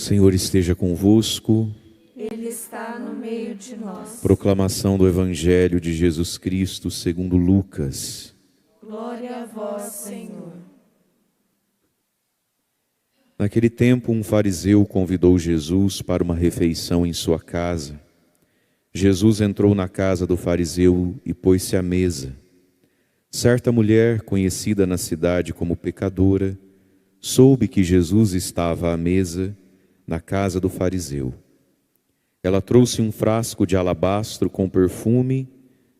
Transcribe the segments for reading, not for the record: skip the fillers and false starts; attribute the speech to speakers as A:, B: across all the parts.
A: Senhor esteja convosco.
B: Ele está no meio de nós.
A: Proclamação do Evangelho de Jesus Cristo segundo Lucas.
B: Glória a vós, Senhor.
A: Naquele tempo, um fariseu convidou Jesus para uma refeição em sua casa. Jesus entrou na casa do fariseu e pôs-se à mesa. Certa mulher, conhecida na cidade como pecadora, soube que Jesus estava à mesa na casa do fariseu. Ela trouxe um frasco de alabastro com perfume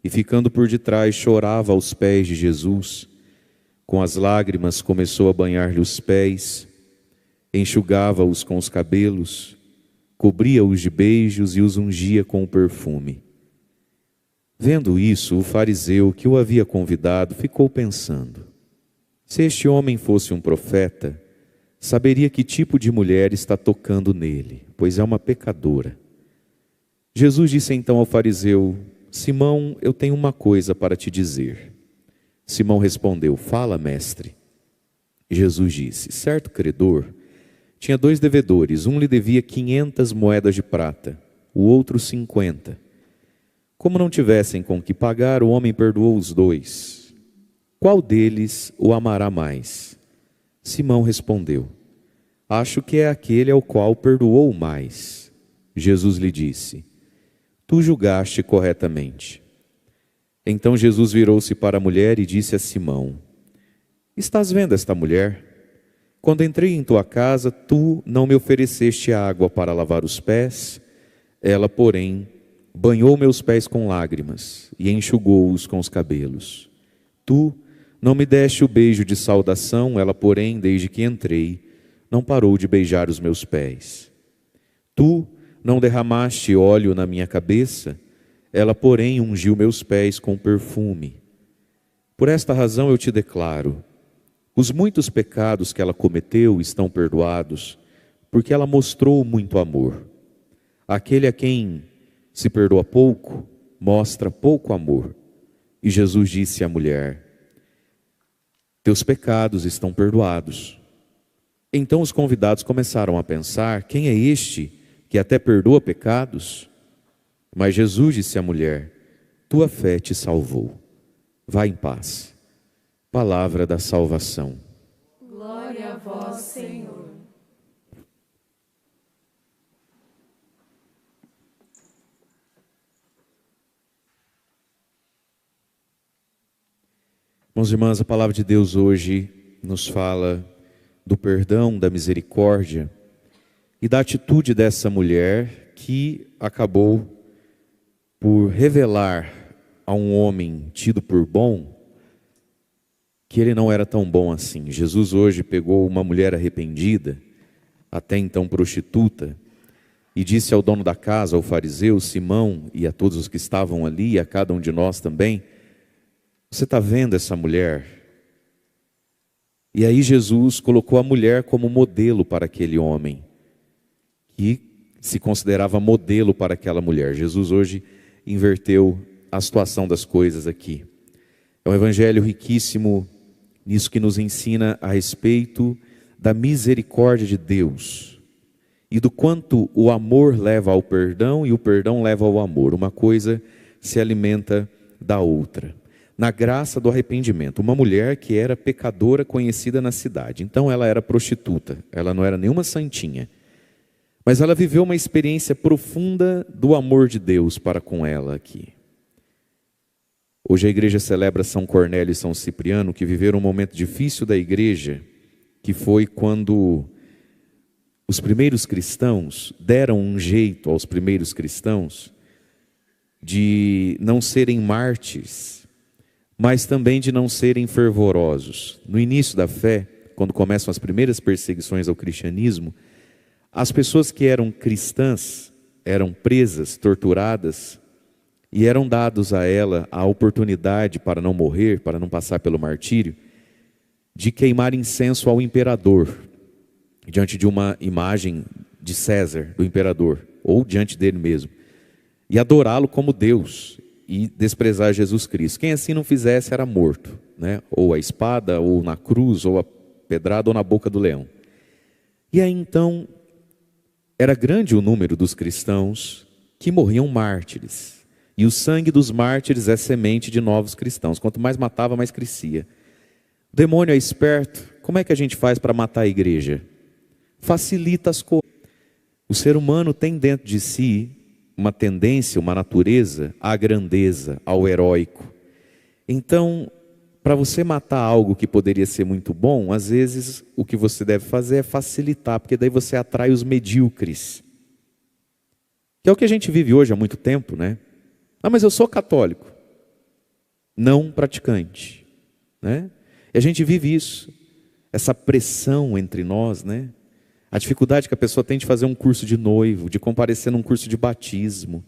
A: e, ficando por detrás, chorava aos pés de Jesus. Com as lágrimas começou a banhar-lhe os pés, enxugava-os com os cabelos, cobria-os de beijos e os ungia com o perfume. Vendo isso, o fariseu que o havia convidado ficou pensando: se este homem fosse um profeta, saberia que tipo de mulher está tocando nele, pois é uma pecadora. Jesus disse então ao fariseu: Simão, eu tenho uma coisa para te dizer. Simão respondeu: fala, mestre. Jesus disse: certo credor tinha 2 devedores, um lhe devia 500 moedas de prata, o outro 50. Como não tivessem com que pagar, o homem perdoou os 2. Qual deles o amará mais? Simão respondeu: acho que é aquele ao qual perdoou mais. Jesus lhe disse: tu julgaste corretamente. Então Jesus virou-se para a mulher e disse a Simão: estás vendo esta mulher? Quando entrei em tua casa, tu não me ofereceste água para lavar os pés. Ela, porém, banhou meus pés com lágrimas e enxugou-os com os cabelos. Tu não me deste o beijo de saudação. Ela, porém, desde que entrei, não parou de beijar os meus pés. Tu não derramaste óleo na minha cabeça. Ela, porém, ungiu meus pés com perfume. Por esta razão eu te declaro: os muitos pecados que ela cometeu estão perdoados, porque ela mostrou muito amor. Aquele a quem se perdoa pouco, mostra pouco amor. E Jesus disse à mulher: teus pecados estão perdoados. Então os convidados começaram a pensar: quem é este que até perdoa pecados? Mas Jesus disse à mulher: tua fé te salvou. Vá em paz. Palavra da salvação.
B: Glória a vós, Senhor.
A: Irmãos e irmãs, a palavra de Deus hoje nos fala do perdão, da misericórdia e da atitude dessa mulher que acabou por revelar a um homem tido por bom que ele não era tão bom assim. Jesus hoje pegou uma mulher arrependida, até então prostituta, e disse ao dono da casa, ao fariseu Simão, e a todos os que estavam ali, e a cada um de nós também: você está vendo essa mulher? E aí Jesus colocou a mulher como modelo para aquele homem, que se considerava modelo para aquela mulher. Jesus hoje inverteu a situação das coisas aqui. É um evangelho riquíssimo nisso que nos ensina a respeito da misericórdia de Deus e do quanto o amor leva ao perdão e o perdão leva ao amor. Uma coisa se alimenta da outra. Na graça do arrependimento, uma mulher que era pecadora conhecida na cidade. Então ela era prostituta, ela não era nenhuma santinha. Mas ela viveu uma experiência profunda do amor de Deus para com ela aqui. Hoje a igreja celebra São Cornélio e São Cipriano, que viveram um momento difícil da igreja, que foi quando os primeiros cristãos deram um jeito aos primeiros cristãos de não serem mártires, mas também de não serem fervorosos. No início da fé, quando começam as primeiras perseguições ao cristianismo, as pessoas que eram cristãs eram presas, torturadas, e eram dados a ela a oportunidade, para não morrer, para não passar pelo martírio, de queimar incenso ao imperador, diante de uma imagem de César, do imperador, ou diante dele mesmo, e adorá-lo como Deus, e desprezar Jesus Cristo. Quem assim não fizesse era morto, né? Ou a espada, ou na cruz, ou a pedrada, ou na boca do leão. E aí então, Era grande o número dos cristãos que morriam mártires. E o sangue dos mártires é semente de novos cristãos. Quanto mais matava, mais crescia. O demônio é esperto. Como é que a gente faz para matar a igreja? Facilita as coisas. O ser humano tem dentro de si uma tendência, uma natureza à grandeza, ao heróico. Então, para você matar algo que poderia ser muito bom, às vezes o que você deve fazer é facilitar, porque daí você atrai os medíocres. Que é o que a gente vive hoje há muito tempo, né? Ah, mas eu sou católico. Não praticante, né? E a gente vive isso, essa pressão entre nós, né? A dificuldade que a pessoa tem de fazer um curso de noivo, de comparecer num curso de batismo.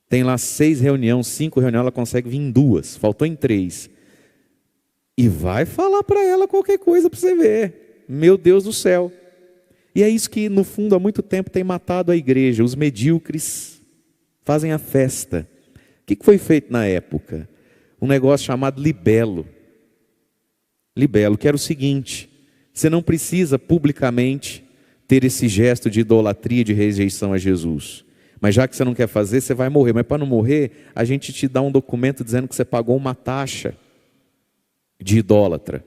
A: Tem lá 6 reuniões, 5 reuniões, ela consegue vir em 2, faltou em 3. E vai falar para ela qualquer coisa para você ver. Meu Deus do céu. E é isso que no fundo há muito tempo tem matado a igreja. Os medíocres fazem a festa. O que foi feito na época? Um negócio chamado libelo. Libelo, que era o seguinte: você não precisa publicamente ter esse gesto de idolatria, de rejeição a Jesus. Mas já que você não quer fazer, você vai morrer. Mas para não morrer, a gente te dá um documento dizendo que você pagou uma taxa de idólatra,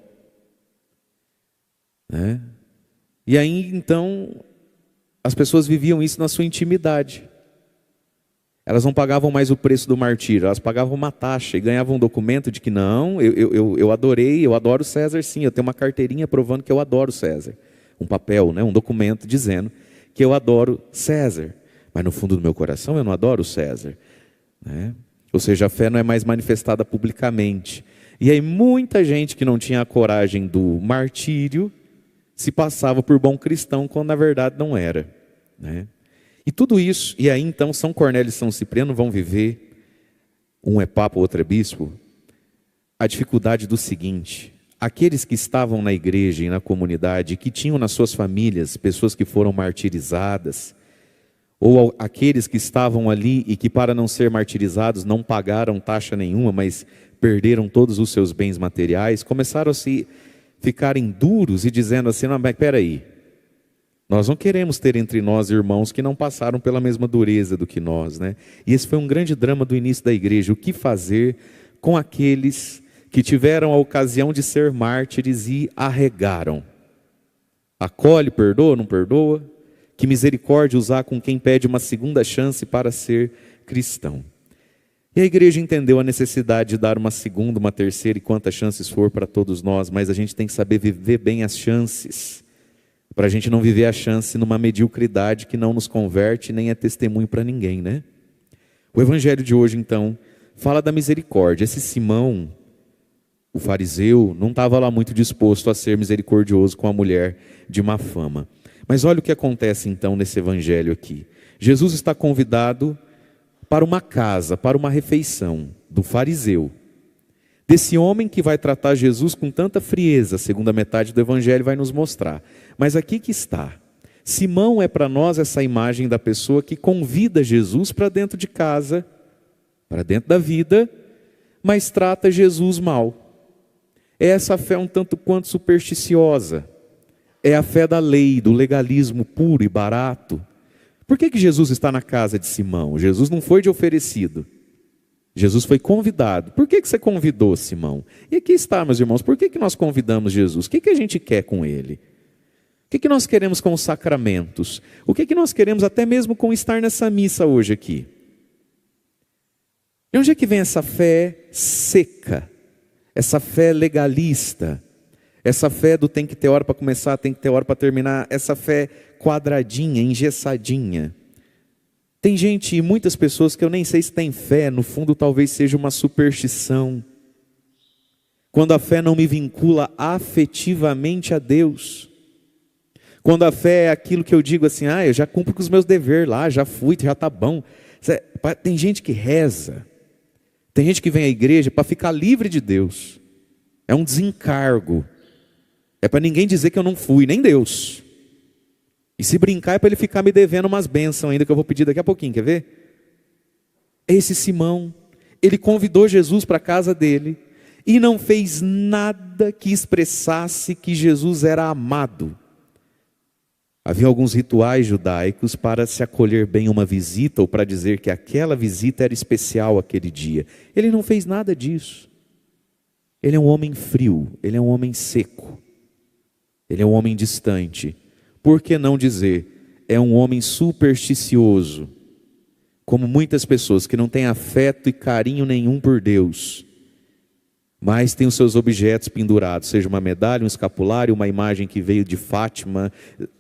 A: né? E aí então as pessoas viviam isso na sua intimidade. Elas não pagavam mais o preço do martírio, elas pagavam uma taxa e ganhavam um documento de que não, eu adoro César sim, eu tenho uma carteirinha provando que eu adoro César. Um papel, né? Um documento dizendo que eu adoro César, mas no fundo do meu coração eu não adoro César, né? Ou seja, a fé não é mais manifestada publicamente. E aí muita gente que não tinha a coragem do martírio se passava por bom cristão quando na verdade não era, né? E tudo isso, e aí então São Cornélio e São Cipriano vão viver, um é papa, o outro é bispo, a dificuldade do seguinte: aqueles que estavam na igreja e na comunidade, que tinham nas suas famílias pessoas que foram martirizadas, ou aqueles que estavam ali e que para não ser martirizados não pagaram taxa nenhuma, mas perderam todos os seus bens materiais, começaram a se ficarem duros e dizendo assim: não, mas espera aí, nós não queremos ter entre nós irmãos que não passaram pela mesma dureza do que nós, né? E esse foi um grande drama do início da igreja: o que fazer com aqueles que tiveram a ocasião de ser mártires e arregaram? Acolhe, perdoa, não perdoa? Que misericórdia usar com quem pede uma segunda chance para ser cristão? E a igreja entendeu a necessidade de dar uma segunda, uma terceira e quantas chances for para todos nós, mas a gente tem que saber viver bem as chances, para a gente não viver a chance numa mediocridade que não nos converte nem é testemunho para ninguém, né? O evangelho de hoje então fala da misericórdia. Esse Simão, o fariseu, não estava lá muito disposto a ser misericordioso com a mulher de má fama. Mas olha o que acontece então nesse evangelho aqui. Jesus está convidado para uma casa, para uma refeição do fariseu, desse homem que vai tratar Jesus com tanta frieza. A segunda metade do evangelho vai nos mostrar. Mas aqui que está. Simão é para nós essa imagem da pessoa que convida Jesus para dentro de casa, para dentro da vida, mas trata Jesus mal. É essa fé um tanto quanto supersticiosa. É a fé da lei, do legalismo puro e barato. Por que Jesus está na casa de Simão? Jesus não foi de oferecido. Jesus foi convidado. Por que você convidou Simão? E aqui está, meus irmãos, por que nós convidamos Jesus? O que a gente quer com ele? O que nós queremos com os sacramentos? O que nós queremos até mesmo com estar nessa missa hoje aqui? De onde é que vem essa fé seca? Essa fé legalista? Essa fé do tem que ter hora para começar, tem que ter hora para terminar? Essa fé quadradinha, engessadinha? Tem gente, muitas pessoas que eu nem sei se tem fé, no fundo talvez seja uma superstição. Quando a fé não me vincula afetivamente a Deus. Quando a fé é aquilo que eu digo assim: eu já cumpro com os meus deveres lá, já fui, já está bom. Tem gente que reza, tem gente que vem à igreja para ficar livre de Deus. É um desencargo. É para ninguém dizer que eu não fui, nem Deus. E se brincar é para ele ficar me devendo umas bênçãos ainda, que eu vou pedir daqui a pouquinho, quer ver? Esse Simão, ele convidou Jesus para a casa dele e não fez nada que expressasse que Jesus era amado. Havia alguns rituais judaicos para se acolher bem uma visita ou para dizer que aquela visita era especial aquele dia. Ele não fez nada disso. Ele é um homem frio, ele é um homem seco, ele é um homem distante. Por que não dizer, é um homem supersticioso, como muitas pessoas que não têm afeto e carinho nenhum por Deus, mas tem os seus objetos pendurados, seja uma medalha, um escapulário, uma imagem que veio de Fátima,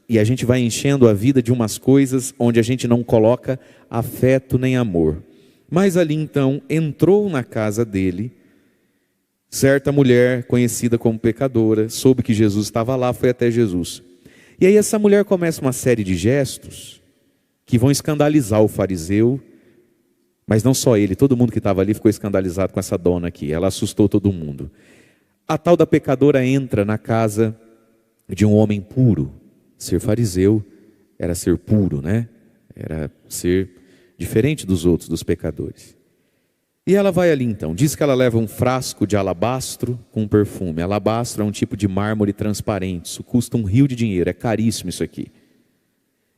A: e a gente vai enchendo a vida de umas coisas onde a gente não coloca afeto nem amor. Mas ali então entrou na casa dele certa mulher conhecida como pecadora, soube que Jesus estava lá, foi até Jesus. E aí essa mulher começa uma série de gestos que vão escandalizar o fariseu, mas não só ele, todo mundo que estava ali ficou escandalizado com essa dona aqui, ela assustou todo mundo. A tal da pecadora entra na casa de um homem puro. Ser fariseu era ser puro, né? Era ser diferente dos outros, dos pecadores. E ela vai ali então, diz que ela leva um frasco de alabastro com perfume. Alabastro é um tipo de mármore transparente, isso custa um rio de dinheiro, é caríssimo isso aqui.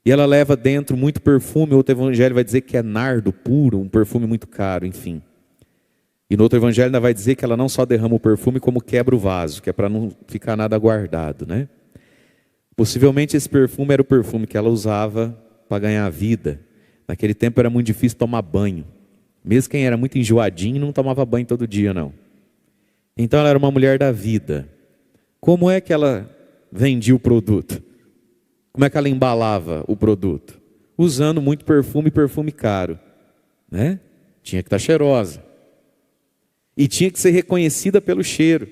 A: E ela leva dentro muito perfume, outro evangelho vai dizer que é nardo puro, um perfume muito caro, enfim. E no outro evangelho ainda vai dizer que ela não só derrama o perfume, como quebra o vaso, que é para não ficar nada guardado, né? Possivelmente esse perfume era o perfume que ela usava para ganhar vida. Naquele tempo era muito difícil tomar banho. Mesmo quem era muito enjoadinho não tomava banho todo dia, não. Então ela era uma mulher da vida. Como é que ela vendia o produto? Como é que ela embalava o produto? Usando muito perfume, perfume caro, né? Tinha que estar cheirosa. E tinha que ser reconhecida pelo cheiro.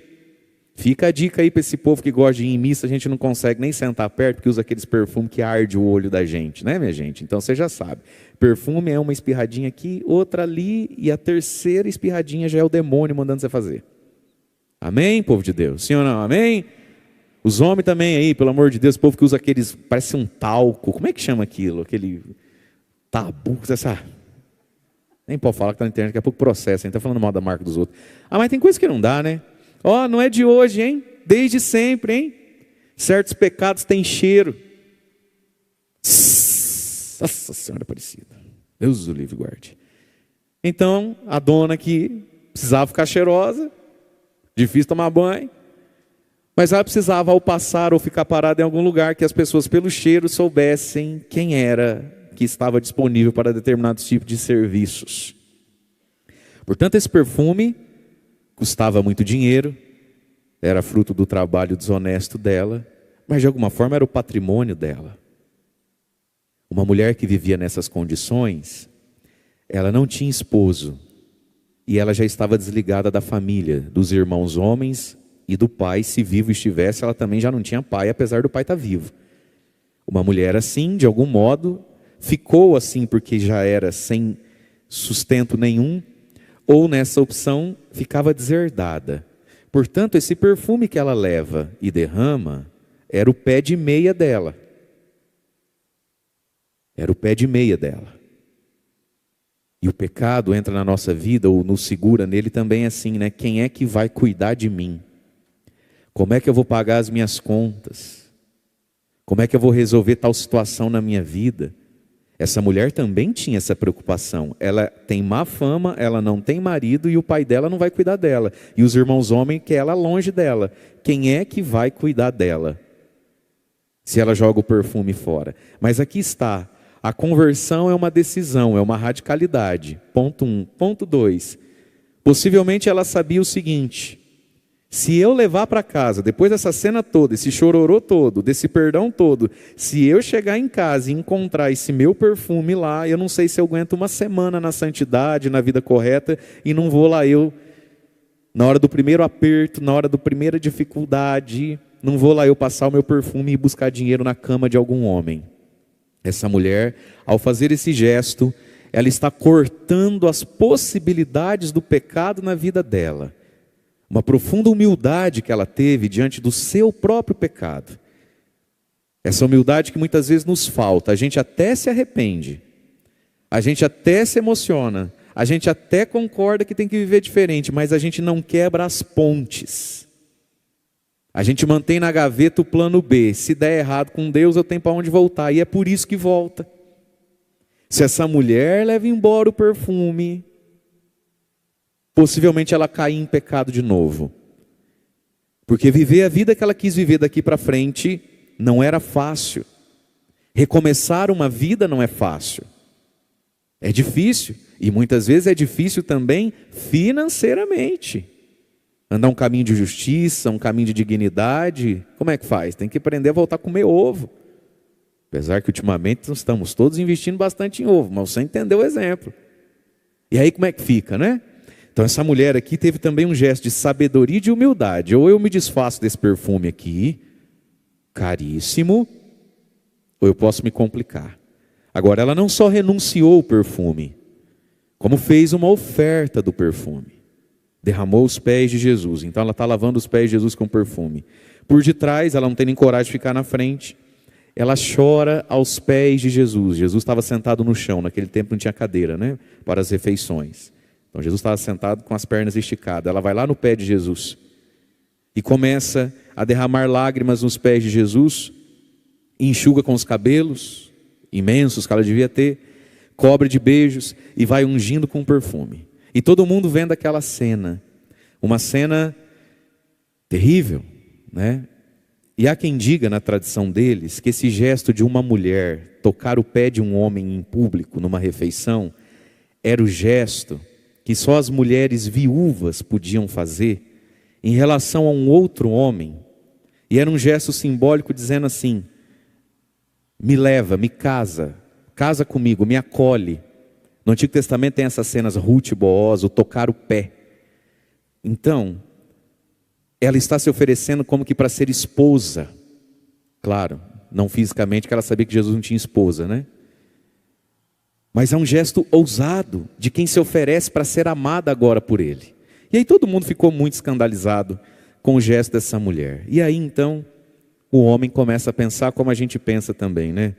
A: Fica a dica aí para esse povo que gosta de ir em missa, a gente não consegue nem sentar perto, porque usa aqueles perfumes que arde o olho da gente, né, minha gente? Então você já sabe. Perfume é uma espirradinha aqui, outra ali, e a terceira espirradinha já é o demônio mandando você fazer. Amém, povo de Deus? Sim ou não? Amém? Os homens também aí, pelo amor de Deus, o povo que usa aqueles, parece um talco, como é que chama aquilo? Aquele tabu, você sabe? Nem pode falar que está na internet, daqui a pouco processa, a gente está falando mal da marca dos outros. Ah, mas tem coisa que não dá, né? Ó, não é de hoje, hein? Desde sempre, hein? Certos pecados têm cheiro. Nossa Senhora Aparecida. Deus o livre guarde. Então, a dona que precisava ficar cheirosa, difícil tomar banho, mas ela precisava ao passar ou ficar parada em algum lugar que as pessoas pelo cheiro soubessem quem era que estava disponível para determinados tipos de serviços. Portanto, esse perfume custava muito dinheiro, era fruto do trabalho desonesto dela, mas de alguma forma era o patrimônio dela. Uma mulher que vivia nessas condições, ela não tinha esposo, e ela já estava desligada da família, dos irmãos homens e do pai. Se vivo estivesse, ela também já não tinha pai, apesar do pai estar vivo. Uma mulher assim, de algum modo, ficou assim porque já era sem sustento nenhum, ou nessa opção ficava deserdada. Portanto, esse perfume que ela leva e derrama era o pé de meia dela. Era o pé de meia dela. E o pecado entra na nossa vida ou nos segura nele também assim, né? Quem é que vai cuidar de mim? Como é que eu vou pagar as minhas contas? Como é que eu vou resolver tal situação na minha vida? Essa mulher também tinha essa preocupação. Ela tem má fama, ela não tem marido e o pai dela não vai cuidar dela. E os irmãos homens querem ela longe dela. Quem é que vai cuidar dela? Se ela joga o perfume fora. Mas aqui está. A conversão é uma decisão, é uma radicalidade. Ponto 1. Ponto 2. Possivelmente ela sabia o seguinte: se eu levar para casa, depois dessa cena toda, esse chororô todo, desse perdão todo, se eu chegar em casa e encontrar esse meu perfume lá, eu não sei se eu aguento uma semana na santidade, na vida correta, e não vou lá eu, na hora do primeiro aperto, na hora da primeira dificuldade, não vou lá eu passar o meu perfume e buscar dinheiro na cama de algum homem. Essa mulher, ao fazer esse gesto, ela está cortando as possibilidades do pecado na vida dela. Uma profunda humildade que ela teve diante do seu próprio pecado. Essa humildade que muitas vezes nos falta. A gente até se arrepende, a gente até se emociona, a gente até concorda que tem que viver diferente, mas a gente não quebra as pontes. A gente mantém na gaveta o plano B. Se der errado com Deus, eu tenho para onde voltar. E é por isso que volta. Se essa mulher leva embora o perfume, possivelmente ela cai em pecado de novo. Porque viver a vida que ela quis viver daqui para frente não era fácil. Recomeçar uma vida não é fácil. É difícil. E muitas vezes é difícil também financeiramente. Andar um caminho de justiça, um caminho de dignidade, como é que faz? Tem que aprender a voltar a comer ovo. Apesar que ultimamente nós estamos todos investindo bastante em ovo, mas você entendeu o exemplo. E aí como é que fica, né? Então essa mulher aqui teve também um gesto de sabedoria e de humildade. Ou eu me desfaço desse perfume aqui, caríssimo, ou eu posso me complicar. Agora ela não só renunciou o perfume, como fez uma oferta do perfume. Derramou os pés de Jesus. Então ela está lavando os pés de Jesus com perfume. Por detrás, ela não tem nem coragem de ficar na frente. Ela chora aos pés de Jesus. Jesus estava sentado no chão. Naquele tempo não tinha cadeira, né? Para as refeições. Então Jesus estava sentado com as pernas esticadas. Ela vai lá no pé de Jesus. E começa a derramar lágrimas nos pés de Jesus. E enxuga com os cabelos imensos que ela devia ter. Cobre de beijos. E vai ungindo com perfume. E todo mundo vendo aquela cena, uma cena terrível, né? E há quem diga na tradição deles que esse gesto de uma mulher tocar o pé de um homem em público numa refeição era o gesto que só as mulheres viúvas podiam fazer em relação a um outro homem. E era um gesto simbólico dizendo assim: me leva, me casa comigo, me acolhe. No Antigo Testamento tem essas cenas, Ruth e Boaz, o tocar o pé. Então, ela está se oferecendo como que para ser esposa. Claro, não fisicamente, porque ela sabia que Jesus não tinha esposa, né? Mas é um gesto ousado de quem se oferece para ser amada agora por ele. E aí todo mundo ficou muito escandalizado com o gesto dessa mulher. E aí então, o homem começa a pensar como a gente pensa também, né?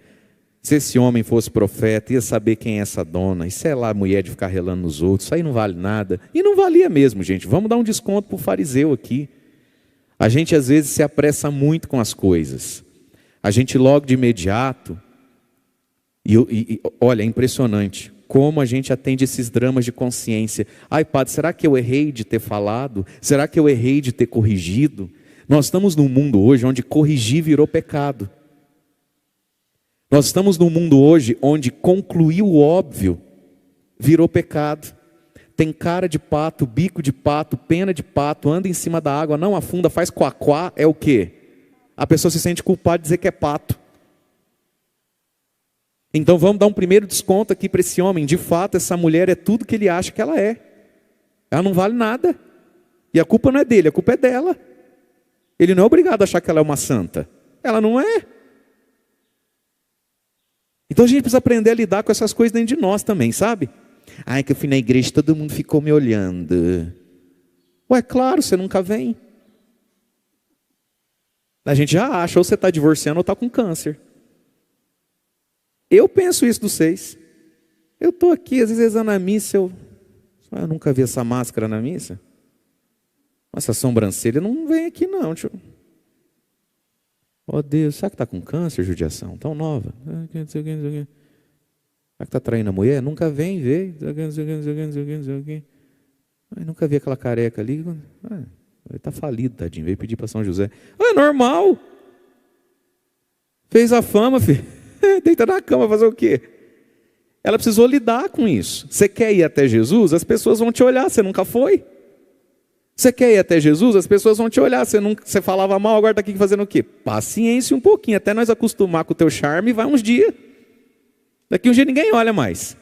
A: Se esse homem fosse profeta, ia saber quem é essa dona. Isso é lá a mulher de ficar relando nos outros. Isso aí não vale nada. E não valia mesmo, gente. Vamos dar um desconto para o fariseu aqui. A gente às vezes se apressa muito com as coisas. A gente logo de imediato. Olha, é impressionante como a gente atende esses dramas de consciência. Ai, padre, será que eu errei de ter falado? Será que eu errei de ter corrigido? Nós estamos num mundo hoje onde corrigir virou pecado. Nós estamos num mundo hoje onde concluir o óbvio virou pecado. Tem cara de pato, bico de pato, pena de pato, anda em cima da água, não afunda, faz quaquá, é o quê? A pessoa se sente culpada de dizer que é pato. Então vamos dar um primeiro desconto aqui para esse homem. De fato, essa mulher é tudo que ele acha que ela é. Ela não vale nada. E a culpa não é dele, a culpa é dela. Ele não é obrigado a achar que ela é uma santa. Ela não é. Então a gente precisa aprender a lidar com essas coisas dentro de nós também, sabe? Ai, que eu fui na igreja e todo mundo ficou me olhando. Ué, claro, você nunca vem. A gente já acha, ou você está divorciando ou está com câncer. Eu penso isso dos 6. Eu estou aqui, às vezes na missa, eu nunca vi essa máscara na missa. Essa sobrancelha não vem aqui não, tio. Oh Deus, será que está com câncer, judiação? Tão nova. Será que está traindo a mulher? Nunca vem ver. Nunca vi aquela careca ali. Ele está falido, tadinho. Veio pedir para São José. É normal. Fez a fama, filho. Deita na cama, fazer o quê? Ela precisou lidar com isso. Você quer ir até Jesus? As pessoas vão te olhar, você nunca foi. Você quer ir até Jesus? As pessoas vão te olhar, você falava mal, agora está aqui fazendo o quê? Paciência um pouquinho, até nós acostumar com o teu charme, vai uns dias. Daqui um dia ninguém olha mais.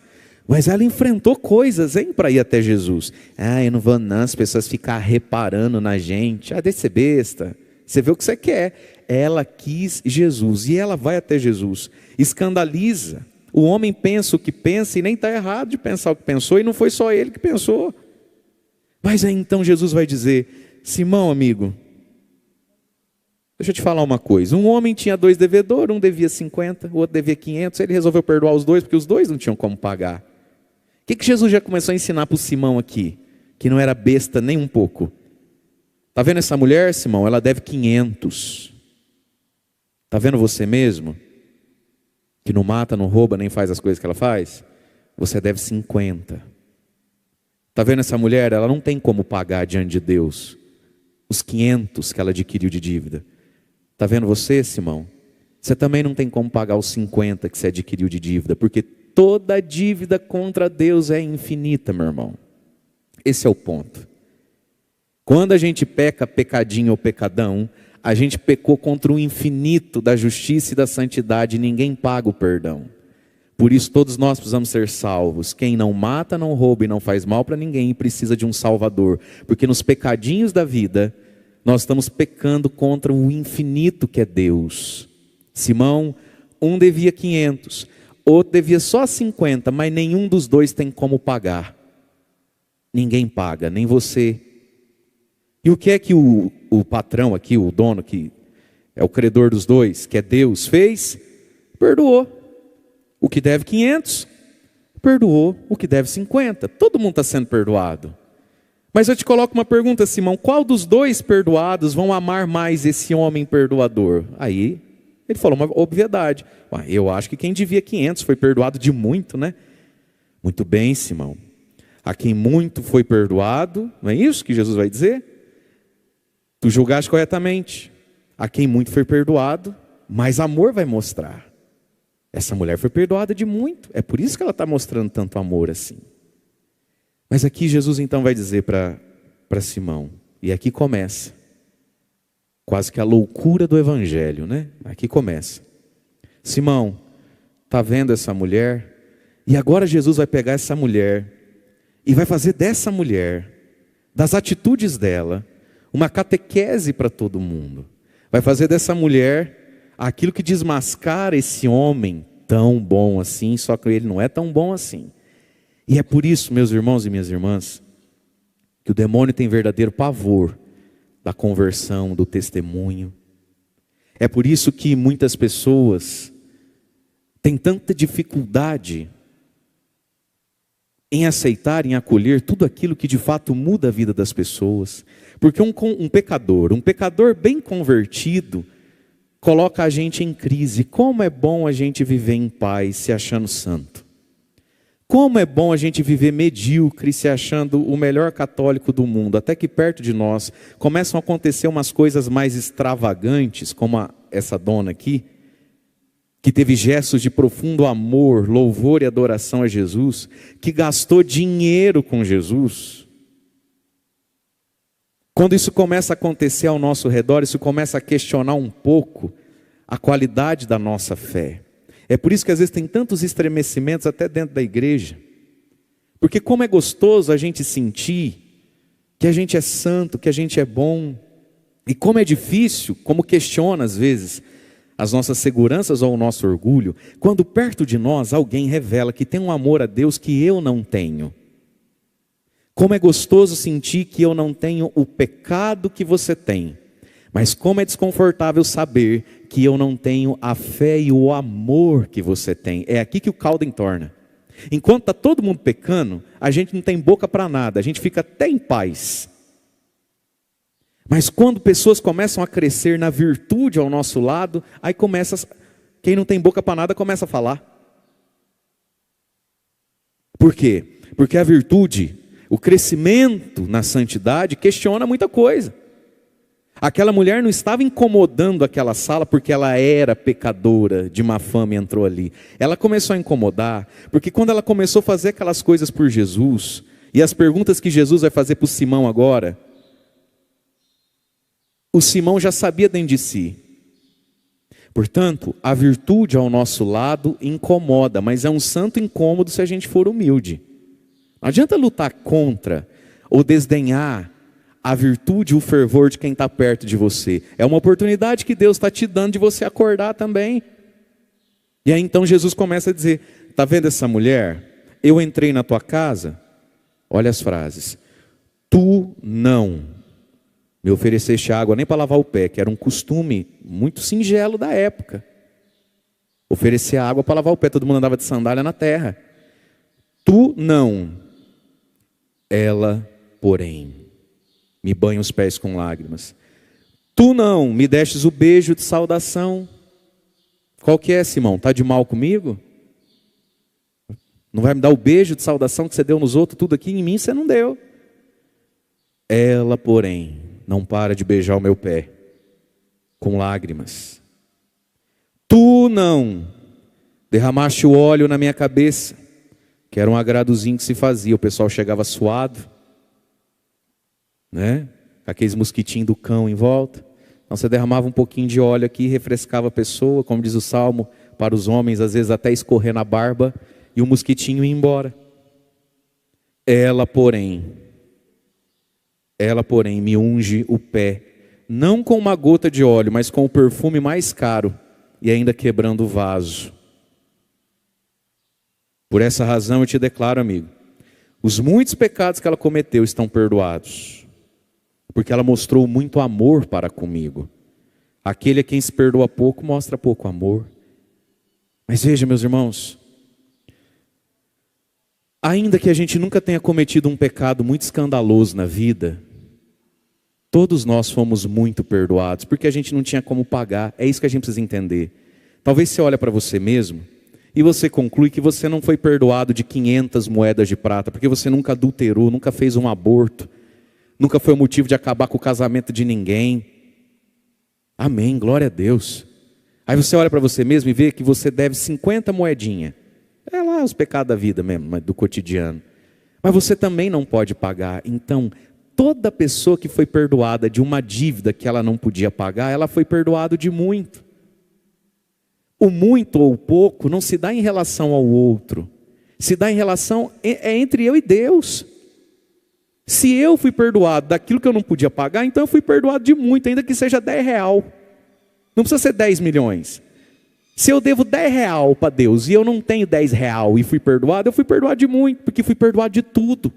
A: Mas ela enfrentou coisas, hein, para ir até Jesus. Eu não vou não, as pessoas ficam reparando na gente. Deixa de ser besta. Você vê o que você quer. Ela quis Jesus e ela vai até Jesus. Escandaliza. O homem pensa o que pensa e nem está errado de pensar o que pensou. E não foi só ele que pensou. Mas aí então Jesus vai dizer: Simão, amigo, deixa eu te falar uma coisa. Um homem tinha 2 devedores, um devia 50, o outro devia 500. Ele resolveu perdoar os 2 porque os 2 não tinham como pagar. O que Jesus já começou a ensinar para o Simão aqui? Que não era besta nem um pouco. Está vendo essa mulher, Simão? Ela deve 500. Está vendo você mesmo? Que não mata, não rouba, nem faz as coisas que ela faz? Você deve 50. Está vendo essa mulher? Ela não tem como pagar diante de Deus os 500 que ela adquiriu de dívida. Está vendo você, Simão? Você também não tem como pagar os 50 que você adquiriu de dívida, porque toda dívida contra Deus é infinita, meu irmão. Esse é o ponto. Quando a gente peca pecadinho ou pecadão, a gente pecou contra o infinito da justiça e da santidade, e ninguém paga o perdão. Por isso todos nós precisamos ser salvos. Quem não mata, não rouba e não faz mal para ninguém precisa de um Salvador. Porque nos pecadinhos da vida, nós estamos pecando contra o infinito que é Deus. Simão, um devia 500, outro devia só 50, mas nenhum dos dois tem como pagar. Ninguém paga, nem você. E o que é que o patrão aqui, o dono, que é o credor dos dois, que é Deus, fez? Perdoou. O que deve 500, perdoou o que deve 50. Todo mundo está sendo perdoado. Mas eu te coloco uma pergunta, Simão: qual dos dois perdoados vão amar mais esse homem perdoador? Aí ele falou uma obviedade. Eu acho que quem devia 500 foi perdoado de muito, né? Muito bem, Simão. A quem muito foi perdoado, não é isso que Jesus vai dizer? Tu julgaste corretamente. A quem muito foi perdoado, mais amor vai mostrar. Essa mulher foi perdoada de muito. É por isso que ela está mostrando tanto amor assim. Mas aqui Jesus então vai dizer para Simão, e aqui começa quase que a loucura do evangelho, né? Aqui começa. Simão, está vendo essa mulher? E agora Jesus vai pegar essa mulher e vai fazer dessa mulher, das atitudes dela, uma catequese para todo mundo. Vai fazer dessa mulher aquilo que desmascara esse homem tão bom assim, só que ele não é tão bom assim. E é por isso, meus irmãos e minhas irmãs, que o demônio tem verdadeiro pavor da conversão, do testemunho. É por isso que muitas pessoas têm tanta dificuldade em aceitar, em acolher tudo aquilo que de fato muda a vida das pessoas. Porque um pecador bem convertido, coloca a gente em crise. Como é bom a gente viver em paz, se achando santo. Como é bom a gente viver medíocre, se achando o melhor católico do mundo. Até que perto de nós começam a acontecer umas coisas mais extravagantes, como essa dona aqui, que teve gestos de profundo amor, louvor e adoração a Jesus, que gastou dinheiro com Jesus. Quando isso começa a acontecer ao nosso redor, isso começa a questionar um pouco a qualidade da nossa fé. É por isso que às vezes tem tantos estremecimentos até dentro da igreja. Porque como é gostoso a gente sentir que a gente é santo, que a gente é bom. E como é difícil, como questiona às vezes as nossas seguranças ou o nosso orgulho, quando perto de nós alguém revela que tem um amor a Deus que eu não tenho. Como é gostoso sentir que eu não tenho o pecado que você tem. Mas como é desconfortável saber que eu não tenho a fé e o amor que você tem. É aqui que o caldo entorna. Enquanto está todo mundo pecando, a gente não tem boca para nada. A gente fica até em paz. Mas quando pessoas começam a crescer na virtude ao nosso lado, aí começa, quem não tem boca para nada começa a falar. Por quê? Porque a virtude, o crescimento na santidade questiona muita coisa. Aquela mulher não estava incomodando aquela sala porque ela era pecadora, de má fama e entrou ali. Ela começou a incomodar, porque quando ela começou a fazer aquelas coisas por Jesus, e as perguntas que Jesus vai fazer para o Simão agora, o Simão já sabia dentro de si. Portanto, a virtude ao nosso lado incomoda, mas é um santo incômodo se a gente for humilde. Não adianta lutar contra ou desdenhar a virtude e o fervor de quem está perto de você. É uma oportunidade que Deus está te dando de você acordar também. E aí então Jesus começa a dizer, está vendo essa mulher? Eu entrei na tua casa, olha as frases. Tu não me ofereceste água nem para lavar o pé, que era um costume muito singelo da época. Oferecer água para lavar o pé, todo mundo andava de sandália na terra. Tu não. Ela, porém. me banha os pés com lágrimas. Tu não me destes o beijo de saudação. Qual que é, Simão? Está de mal comigo? Não vai me dar o beijo de saudação que você deu nos outros? Tudo aqui em mim você não deu. Ela, porém, não para de beijar o meu pé com lágrimas. Tu não derramaste o óleo na minha cabeça, que era um agradozinho que se fazia. O pessoal chegava suado, né? Com aqueles mosquitinhos do cão em volta. Então você derramava um pouquinho de óleo aqui, refrescava a pessoa, como diz o Salmo, para os homens, às vezes até escorrer na barba, e o mosquitinho ia embora. Ela, porém, me unge o pé, não com uma gota de óleo, mas com o perfume mais caro, e ainda quebrando o vaso. Por essa razão eu te declaro, amigo, os muitos pecados que ela cometeu estão perdoados, porque ela mostrou muito amor para comigo. Aquele a quem se perdoa pouco, mostra pouco amor. Mas veja, meus irmãos, ainda que a gente nunca tenha cometido um pecado muito escandaloso na vida, todos nós fomos muito perdoados, porque a gente não tinha como pagar. É isso que a gente precisa entender. Talvez você olhe para você mesmo e você conclui que você não foi perdoado de 500 moedas de prata, porque você nunca adulterou, nunca fez um aborto, nunca foi o motivo de acabar com o casamento de ninguém. Amém, glória a Deus. Aí você olha para você mesmo e vê que você deve 50 moedinhas. É lá os pecados da vida mesmo, do cotidiano. Mas você também não pode pagar. Então, toda pessoa que foi perdoada de uma dívida que ela não podia pagar, ela foi perdoada de muito. O muito ou o pouco não se dá em relação ao outro. Se dá em relação, é entre eu e Deus. Se eu fui perdoado daquilo que eu não podia pagar, então eu fui perdoado de muito, ainda que seja 10 real. Não precisa ser 10 milhões. Se eu devo 10 real para Deus e eu não tenho 10 real e fui perdoado, eu fui perdoado de muito, porque fui perdoado de tudo.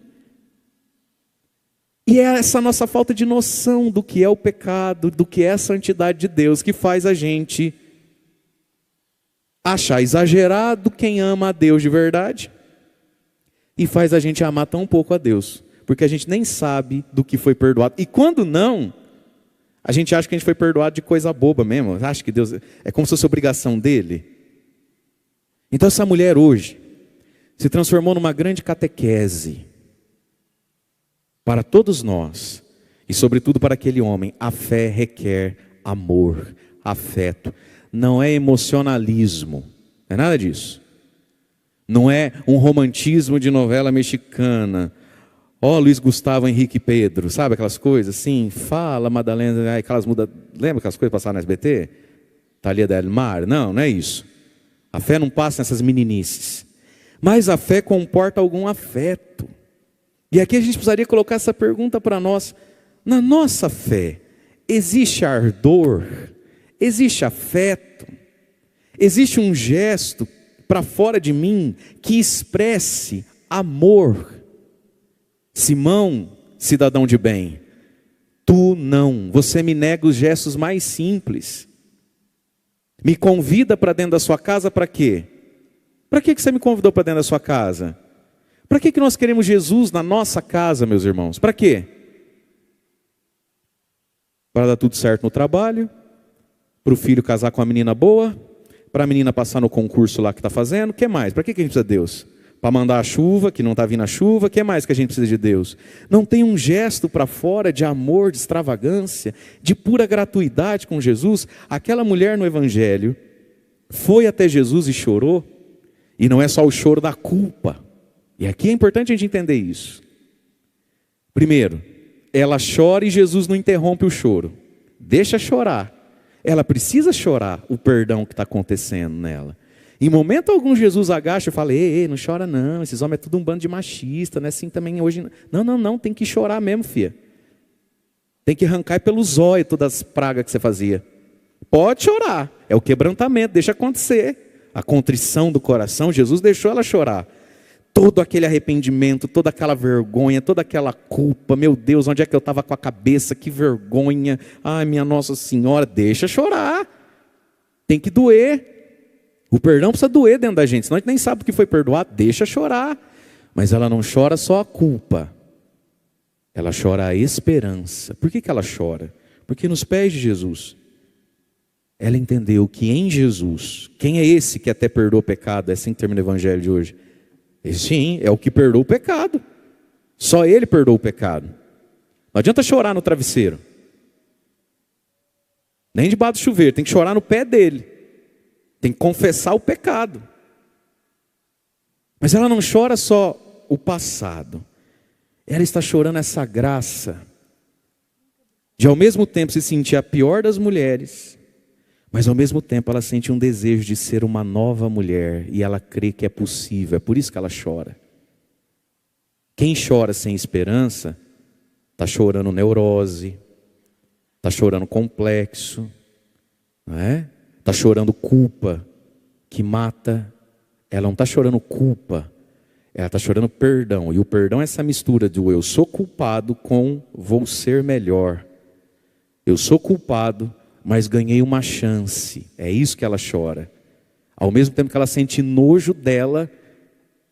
A: E é essa nossa falta de noção do que é o pecado, do que é a santidade de Deus, que faz a gente achar exagerado quem ama a Deus de verdade e faz a gente amar tão pouco a Deus, porque a gente nem sabe do que foi perdoado. E quando não, a gente acha que a gente foi perdoado de coisa boba mesmo. Acha que Deus é como se fosse obrigação dele. Então essa mulher hoje se transformou numa grande catequese para todos nós e sobretudo para aquele homem. A fé requer amor, afeto. Não é emocionalismo, não é nada disso. Não é um romantismo de novela mexicana. Ó, Luiz Gustavo, Henrique e Pedro, sabe aquelas coisas assim? Fala, Madalena, aquelas muda. Lembra aquelas coisas que passaram na SBT? Thalia Del Mar? Não, não é isso. A fé não passa nessas meninices. Mas a fé comporta algum afeto. E aqui a gente precisaria colocar essa pergunta para nós. Na nossa fé, existe ardor? Existe afeto? Existe um gesto para fora de mim que expresse amor? Simão, cidadão de bem, tu não, você me nega os gestos mais simples. Me convida para dentro da sua casa para quê? Para que você me convidou para dentro da sua casa? Para que nós queremos Jesus na nossa casa, meus irmãos? Para quê? Para dar tudo certo no trabalho, para o filho casar com uma menina boa, para a menina passar no concurso lá que está fazendo, o que mais? Para que a gente precisa de Deus? Para mandar a chuva, que não está vindo a chuva, o que mais que a gente precisa de Deus? Não tem um gesto para fora de amor, de extravagância, de pura gratuidade com Jesus? Aquela mulher no Evangelho foi até Jesus e chorou, e não é só o choro da culpa. E aqui é importante a gente entender isso. Primeiro, ela chora e Jesus não interrompe o choro. Deixa chorar. Ela precisa chorar o perdão que está acontecendo nela. Em momento algum Jesus agacha e fala, ei, não chora não, esses homens é tudo um bando de machista, não é assim também hoje. Não, tem que chorar mesmo, filha. Tem que arrancar pelos olhos todas as pragas que você fazia. Pode chorar, é o quebrantamento, deixa acontecer. A contrição do coração, Jesus deixou ela chorar. Todo aquele arrependimento, toda aquela vergonha, toda aquela culpa, meu Deus, onde é que eu estava com a cabeça, que vergonha. Ai, minha Nossa Senhora, deixa chorar. Tem que doer. O perdão precisa doer dentro da gente, senão a gente nem sabe o que foi perdoado, deixa chorar. Mas ela não chora só a culpa. Ela chora a esperança. Por que ela chora? Porque nos pés de Jesus, ela entendeu que em Jesus, quem é esse que até perdoa o pecado? É assim que termina o evangelho de hoje. Sim, é o que perdoa o pecado. Só ele perdoa o pecado. Não adianta chorar no travesseiro. Nem debaixo do chuveiro, tem que chorar no pé dele. Tem que confessar o pecado. Mas ela não chora só o passado. Ela está chorando essa graça de ao mesmo tempo se sentir a pior das mulheres, mas ao mesmo tempo ela sente um desejo de ser uma nova mulher e ela crê que é possível. É por isso que ela chora. Quem chora sem esperança está chorando neurose, está chorando complexo, não é? Está chorando culpa que mata. Ela não está chorando culpa, ela está chorando perdão. E o perdão é essa mistura do eu sou culpado com vou ser melhor. Eu sou culpado, mas ganhei uma chance. É isso que ela chora. Ao mesmo tempo que ela sente nojo dela,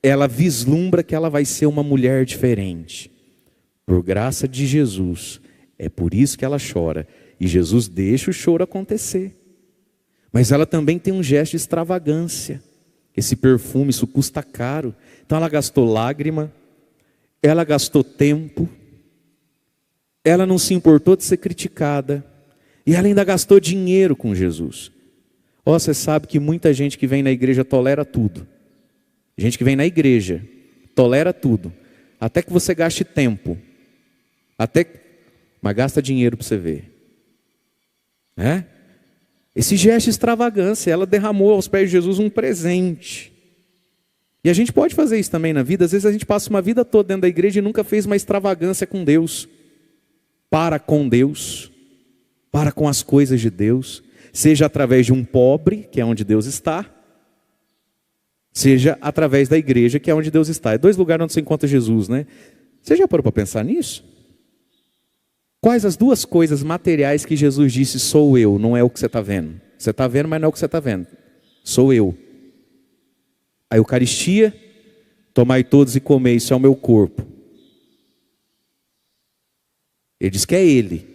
A: ela vislumbra que ela vai ser uma mulher diferente. Por graça de Jesus, é por isso que ela chora. E Jesus deixa o choro acontecer. Mas ela também tem um gesto de extravagância. Esse perfume, isso custa caro. Então ela gastou lágrima, ela gastou tempo, ela não se importou de ser criticada, e ela ainda gastou dinheiro com Jesus. Você sabe que muita gente que vem na igreja tolera tudo. Gente que vem na igreja tolera tudo, até que você gaste tempo, mas gasta dinheiro para você ver. Esse gesto de extravagância, ela derramou aos pés de Jesus um presente. E a gente pode fazer isso também na vida. Às vezes a gente passa uma vida toda dentro da igreja e nunca fez uma extravagância com Deus. Para com Deus. Para com as coisas de Deus. Seja através de um pobre, que é onde Deus está. Seja através da igreja, que é onde Deus está. É dois lugares onde você encontra Jesus, né? Você já parou para pensar nisso? Quais as duas coisas materiais que Jesus disse, sou eu, não é o que você está vendo. Você está vendo, mas não é o que você está vendo. Sou eu. A Eucaristia, tomai todos e comei, isso é o meu corpo. Ele diz que é Ele,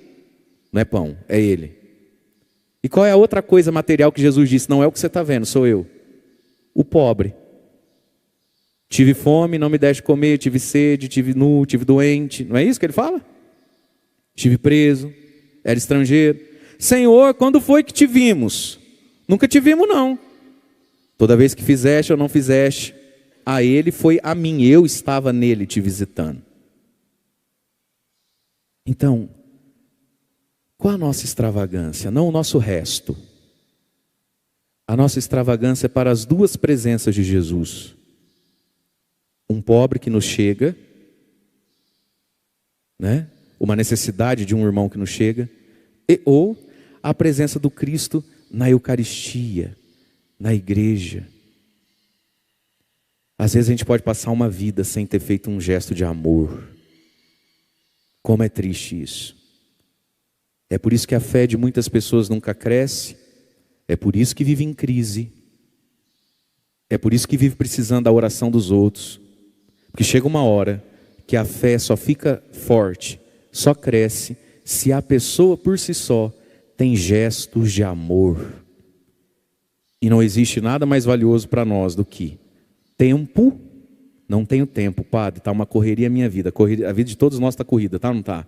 A: não é pão, é Ele. E qual é a outra coisa material que Jesus disse, não é o que você está vendo, sou eu. O pobre. Tive fome, não me deste comer, tive sede, tive nu, tive doente. Não é isso que ele fala? Estive preso, era estrangeiro. Senhor, quando foi que te vimos? Nunca te vimos não. Toda vez que fizeste ou não fizeste, a ele foi a mim, eu estava nele te visitando. Então, qual a nossa extravagância? Não o nosso resto. A nossa extravagância é para as duas presenças de Jesus. Um pobre que nos chega, né? Uma necessidade de um irmão que nos chega, ou a presença do Cristo na Eucaristia, na igreja. Às vezes a gente pode passar uma vida sem ter feito um gesto de amor. Como é triste isso. É por isso que a fé de muitas pessoas nunca cresce, é por isso que vive em crise, é por isso que vive precisando da oração dos outros, porque chega uma hora que a fé só fica forte, só cresce, se a pessoa por si só tem gestos de amor. E não existe nada mais valioso para nós do que tempo. Não tenho tempo, padre, está uma correria a minha vida. A vida de todos nós está corrida, tá ou não está?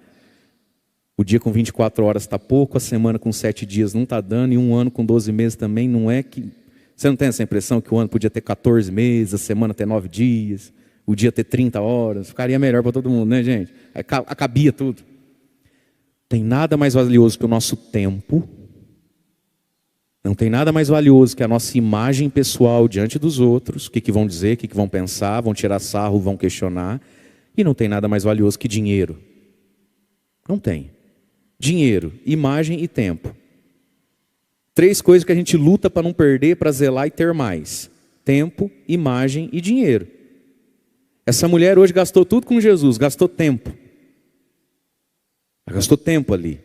A: O dia com 24 horas está pouco, a semana com 7 dias não está dando, e um ano com 12 meses também não é que... Você não tem essa impressão que o ano podia ter 14 meses, a semana ter 9 dias, o dia ter 30 horas? Ficaria melhor para todo mundo, né, gente? Acabia tudo. Tem nada mais valioso que o nosso tempo. Não tem nada mais valioso que a nossa imagem pessoal diante dos outros. O que vão dizer, o que vão pensar, vão tirar sarro, vão questionar. E não tem nada mais valioso que dinheiro. Não tem. Dinheiro, imagem e tempo. 3 coisas que a gente luta para não perder, para zelar e ter mais. Tempo, imagem e dinheiro. Essa mulher hoje gastou tudo com Jesus, gastou tempo. Ela gastou tempo ali.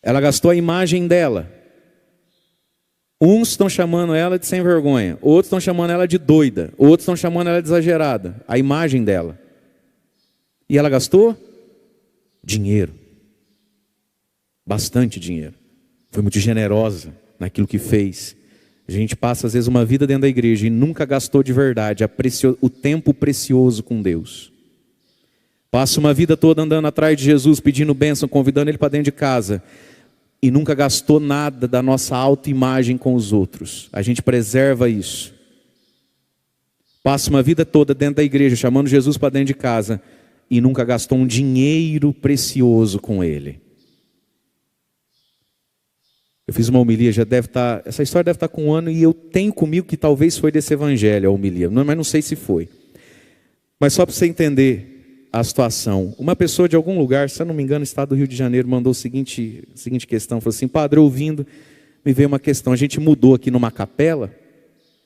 A: Ela gastou a imagem dela. Uns estão chamando ela de sem vergonha, outros estão chamando ela de doida, outros estão chamando ela de exagerada. A imagem dela. E ela gastou dinheiro. Bastante dinheiro. Foi muito generosa naquilo que fez. A gente passa às vezes uma vida dentro da igreja e nunca gastou de verdade o tempo precioso com Deus. Passa uma vida toda andando atrás de Jesus, pedindo bênção, convidando Ele para dentro de casa. E nunca gastou nada da nossa autoimagem com os outros. A gente preserva isso. Passa uma vida toda dentro da igreja, chamando Jesus para dentro de casa. E nunca gastou um dinheiro precioso com Ele. Eu fiz uma homilia, essa história deve estar com 1 ano. E eu tenho comigo que talvez foi desse evangelho a homilia. Mas não sei se foi. Mas só para você entender a situação. Uma pessoa de algum lugar, se eu não me engano, estado do Rio de Janeiro, mandou a seguinte questão. Falou assim: padre, ouvindo, me veio uma questão. A gente mudou aqui numa capela.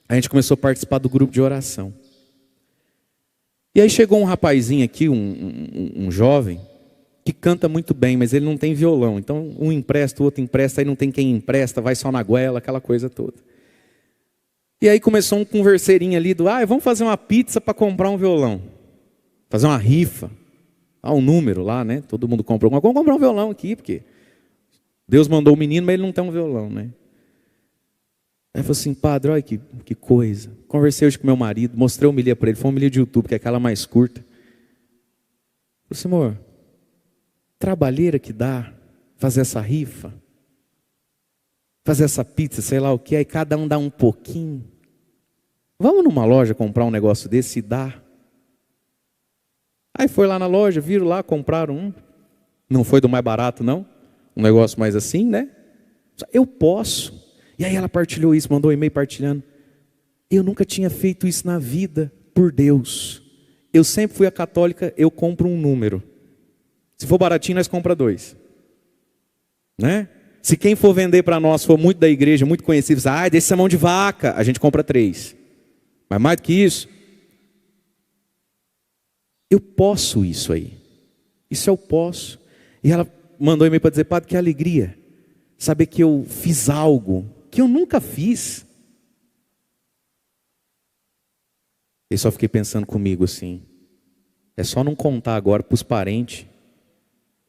A: A gente começou a participar do grupo de oração. E aí chegou um rapazinho aqui, um jovem, que canta muito bem, mas ele não tem violão. Então um empresta, o outro empresta, aí não tem quem empresta, vai só na goela, aquela coisa toda. E aí começou um converseirinho ali vamos fazer uma pizza para comprar um violão. Fazer uma rifa. Um número lá, né? Todo mundo compra alguma coisa. Vamos comprar um violão aqui, porque Deus mandou o menino, mas ele não tem um violão, né? Aí falou assim: padre, olha que coisa. Conversei hoje com meu marido, mostrei a homilia para ele. Foi uma homilia de YouTube, que é aquela mais curta. Falei assim: amor, trabalheira que dá fazer essa rifa, fazer essa pizza, sei lá o que, aí cada um dá um pouquinho. Vamos numa loja comprar um negócio desse e dá. Aí foi lá na loja, viram lá, compraram um. Não foi do mais barato, não. Um negócio mais assim, né? Eu posso. E aí ela partilhou isso, mandou um e-mail partilhando. Eu nunca tinha feito isso na vida, por Deus. Eu sempre fui a católica, eu compro um número. Se for baratinho, nós compra 2. Né? Se quem for vender para nós for muito da igreja, muito conhecido, desse é mão de vaca, a gente compra 3. Mas mais do que isso, eu posso isso aí. Isso eu posso. E ela mandou um e-mail para dizer: padre, que alegria saber que eu fiz algo que eu nunca fiz. Eu só fiquei pensando comigo assim: é só não contar agora para os parentes,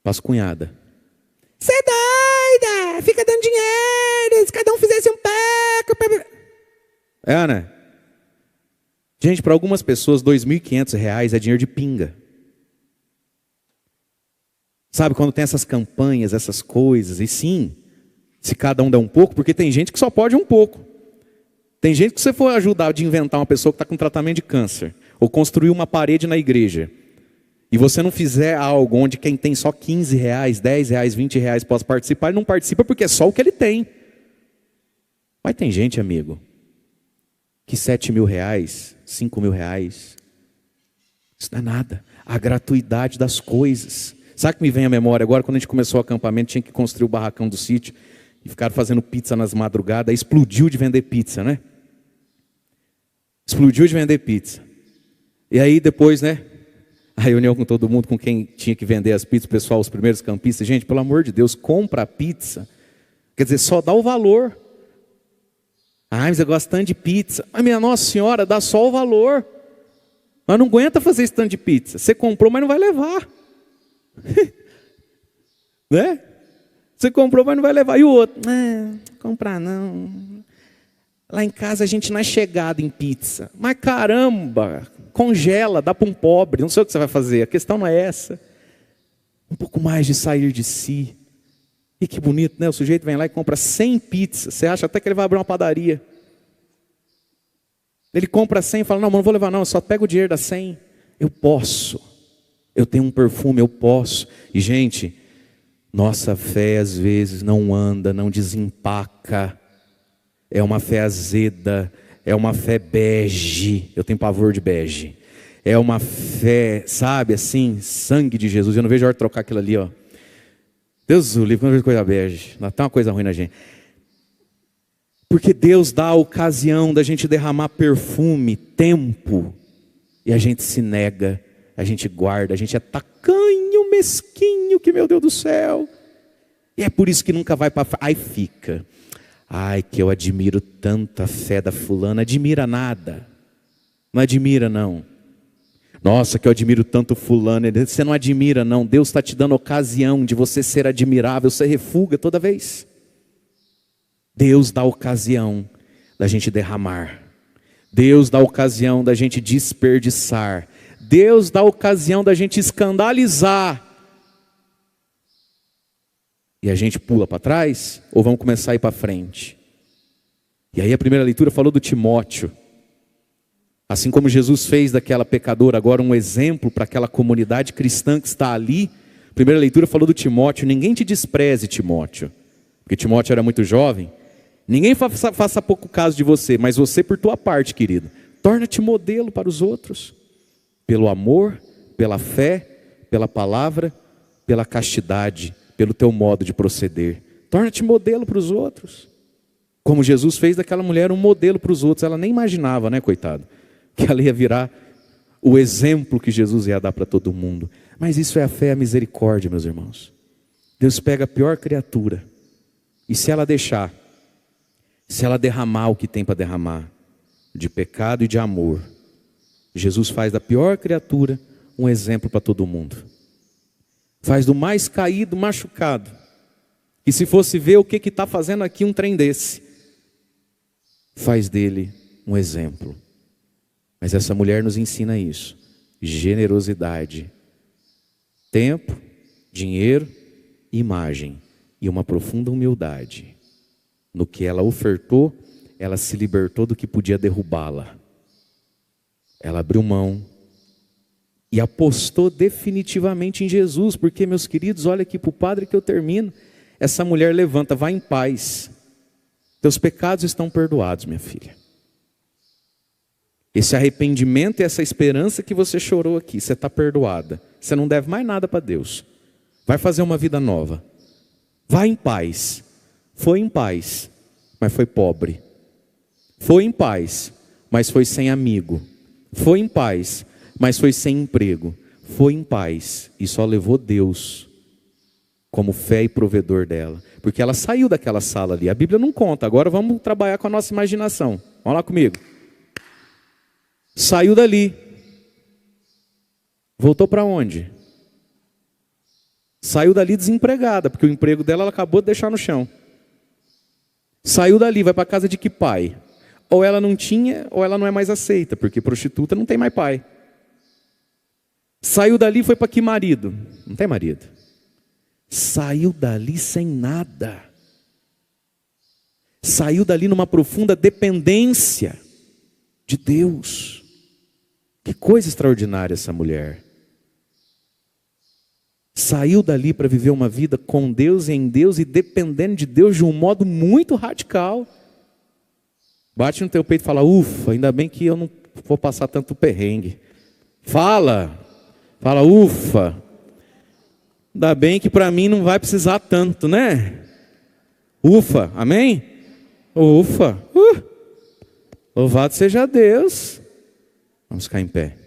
A: para as cunhadas. Você é doida, fica dando dinheiro, se cada um fizesse um pouco. Né? Gente, para algumas pessoas, R$2.500 é dinheiro de pinga. Sabe, quando tem essas campanhas, essas coisas, e sim, se cada um der um pouco, porque tem gente que só pode um pouco. Tem gente que você for ajudar a inventar uma pessoa que está com tratamento de câncer, ou construir uma parede na igreja, e você não fizer algo onde quem tem só R$15, R$10, R$20 possa participar, ele não participa porque é só o que ele tem. Mas tem gente, amigo, que R$7.000, R$5.000, isso não é nada. A gratuidade das coisas. Sabe o que me vem à memória agora? Quando a gente começou o acampamento, tinha que construir o barracão do sítio, e ficaram fazendo pizza nas madrugadas, aí explodiu de vender pizza, né? Explodiu de vender pizza. E aí depois, né? A reunião com todo mundo, com quem tinha que vender as pizzas, o pessoal, os primeiros campistas. Gente, pelo amor de Deus, compra a pizza. Quer dizer, só dá o valor. Mas eu gosto tanto de pizza. Mas minha Nossa Senhora, dá só o valor. Mas não aguenta fazer esse tanto de pizza. Você comprou, mas não vai levar. Né? Você comprou, mas não vai levar. E o outro? Comprar não. Lá em casa a gente não é chegado em pizza. Mas caramba, congela, dá para um pobre. Não sei o que você vai fazer. A questão não é essa. Um pouco mais de sair de si. E que bonito, né? O sujeito vem lá e compra 100 pizzas. Você acha até que ele vai abrir uma padaria. Ele compra 100 e fala: não vou levar não, eu só pego o dinheiro das 100. Eu posso. Eu tenho um perfume, eu posso. E gente, nossa fé às vezes não anda, não desempaca. É uma fé azeda, é uma fé bege. Eu tenho pavor de bege. É uma fé, sabe, assim, sangue de Jesus. Eu não vejo a hora de trocar aquilo ali, ó. Deus o livre, quando eu vejo coisa bege. Não tem uma coisa ruim na gente. Porque Deus dá a ocasião da gente derramar perfume, tempo. E a gente se nega, a gente guarda, a gente é tacanho, mesquinho, que meu Deus do céu. E é por isso que nunca vai para frente. Aí fica. Ai, que eu admiro tanta fé da fulana. Admira nada. Não admira não. Nossa, que eu admiro tanto fulano. Você não admira, não. Deus está te dando ocasião de você ser admirável. Você refuga toda vez. Deus dá ocasião da gente derramar. Deus dá ocasião da gente desperdiçar. Deus dá ocasião da gente escandalizar. E a gente pula para trás ou vamos começar a ir para frente? E aí a primeira leitura falou do Timóteo. Assim como Jesus fez daquela pecadora agora um exemplo para aquela comunidade cristã que está ali. A primeira leitura falou do Timóteo. Ninguém te despreze, Timóteo. Porque Timóteo era muito jovem. Ninguém faça pouco caso de você, mas você por tua parte, querido. Torna-te modelo para os outros. Pelo amor, pela fé, pela palavra, pela castidade, pelo teu modo de proceder. Torna-te modelo para os outros. Como Jesus fez daquela mulher um modelo para os outros. Ela nem imaginava, né, coitado, que ela ia virar o exemplo que Jesus ia dar para todo mundo. Mas isso é a fé e a misericórdia, meus irmãos. Deus pega a pior criatura. E se ela deixar, se ela derramar o que tem para derramar, de pecado e de amor, Jesus faz da pior criatura um exemplo para todo mundo. Faz do mais caído, machucado. E se fosse ver o que está fazendo aqui um trem desse, faz dele um exemplo. Mas essa mulher nos ensina isso. Generosidade. Tempo, dinheiro, imagem. E uma profunda humildade. No que ela ofertou, ela se libertou do que podia derrubá-la. Ela abriu mão. E apostou definitivamente em Jesus. Porque, meus queridos, olha aqui para o padre que eu termino. Essa mulher levanta, vai em paz. Teus pecados estão perdoados, minha filha. Esse arrependimento e essa esperança que você chorou aqui, você está perdoada. Você não deve mais nada para Deus. Vai fazer uma vida nova. Vai em paz. Foi em paz, mas foi pobre. Foi em paz, mas foi sem amigo. Foi em paz, mas foi sem emprego. Foi em paz e só levou Deus como fé e provedor dela. Porque ela saiu daquela sala ali. A Bíblia não conta. Agora vamos trabalhar com a nossa imaginação. Vamos lá comigo. Saiu dali. Voltou para onde? Saiu dali desempregada, porque o emprego dela ela acabou de deixar no chão. Saiu dali, vai para a casa de que pai? Ou ela não tinha, ou ela não é mais aceita, porque prostituta não tem mais pai. Saiu dali, foi para que marido? Não tem marido. Saiu dali sem nada. Saiu dali numa profunda dependência de Deus. Que coisa extraordinária essa mulher. Saiu dali para viver uma vida com Deus e em Deus e dependendo de Deus de um modo muito radical. Bate no teu peito e fala, ufa, ainda bem que eu não vou passar tanto perrengue. Fala, ufa, ainda bem que para mim não vai precisar tanto, né? Ufa, amém? Ufa, louvado seja Deus. Vamos ficar em pé.